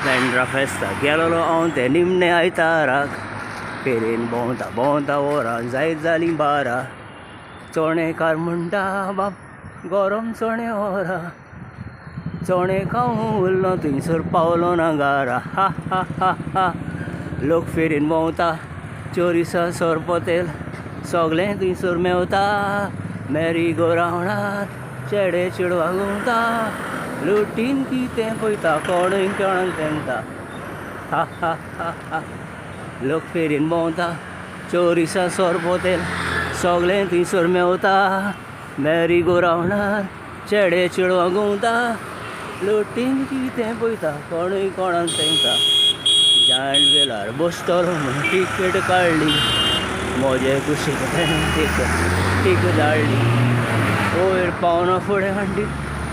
बँड्रा फेस्ताक गेलोलो हांव ते निमणे आयताराक फेरेन भोंवता भोंवता वरां जायत जालीं 12 चोणेकार म्हणटा बाप गरम चोणे व्हरा चोणे खावूं उरलो थंयसर पावलो ना घरा हा हा हा हा लोक फेरेन भोंवता चोरिसां सोरपोतेल सगळें थंयसर मेवता मॅरी गो रावंडार चेडे चेडवां घुंवता लुटीन कितें पळयता कोणूय कोणाक तेंगता हा हा हा हा लोक फेरेन भोंवता चोरिसां सोरपोतेल सगळें थंयसर मेवता मॅरी गो रावंडार चेडे चेडवां घुंवता लुटीन कितें पळयता कोणूय कोणाक तेंगता जायंट व्हिलार बसतलो म्हूण टिकेट काडली म्हजे कुशीक टीक धाडली वयर पावना फुडें हांडी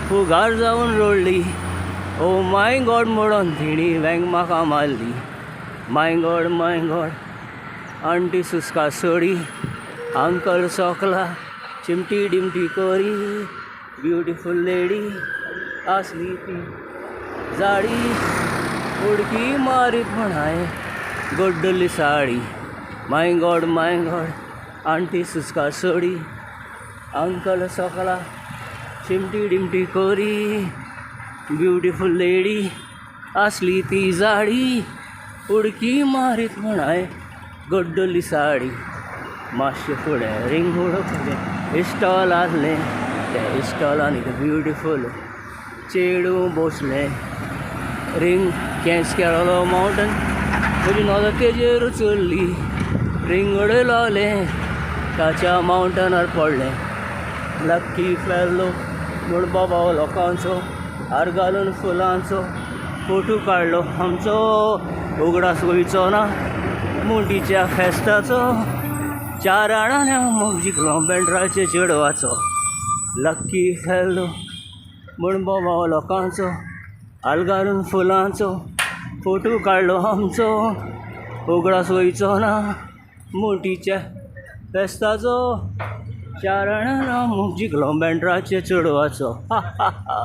फुगार जावन रोडली ओ माय गॉड म्हणून तिणी वँग म्हाका मारली माय गॉड आंटी सुस्का सोडी अंकल सोकला चिमटी डिमटी कोरी ब्युटिफूल लेडी आसली ती जाडी उडकी मारीत म्हणाय गोड्डली साडी माय गॉड आंटी सुस्का सोडी अंकल सोकला चिमटी डिमटी कोरी ब्युटिफूल लेडी आसली ती जाडी उडकी मारीत म्हणाय गोड्डली साडी मातशें फुडें रिंग उडोवपाचें इस्टॉल आसलें त्या इस्टॉलान एक ब्युटिफूल चेडूं बसलें रिंग कॅच केलोलो मावंटन म्हजी नजर तेजेर चल्ली रिंग उडयलोलें ताच्या मावंटनार पडलें लक्की फेल्लो म्हूण बाबा लोकांचो हार घालून फुलांचो फोटो काडलो आमचो उगडास वयचो ना मुंडीच्या फेस्ताचो 4 आणांनी मोग जिखलो बँड्राचे चेडवाचो लक्की फेल्लो म्हूण बाबा लोकांचो हार घालून फुलांचो फोटो काडलो आमचो उगडास वयचो ना मुंडीच्या फेस्ताचो 4 आणांनी मोग जिखलो बँड्राचे चेडवाचो हा हा हा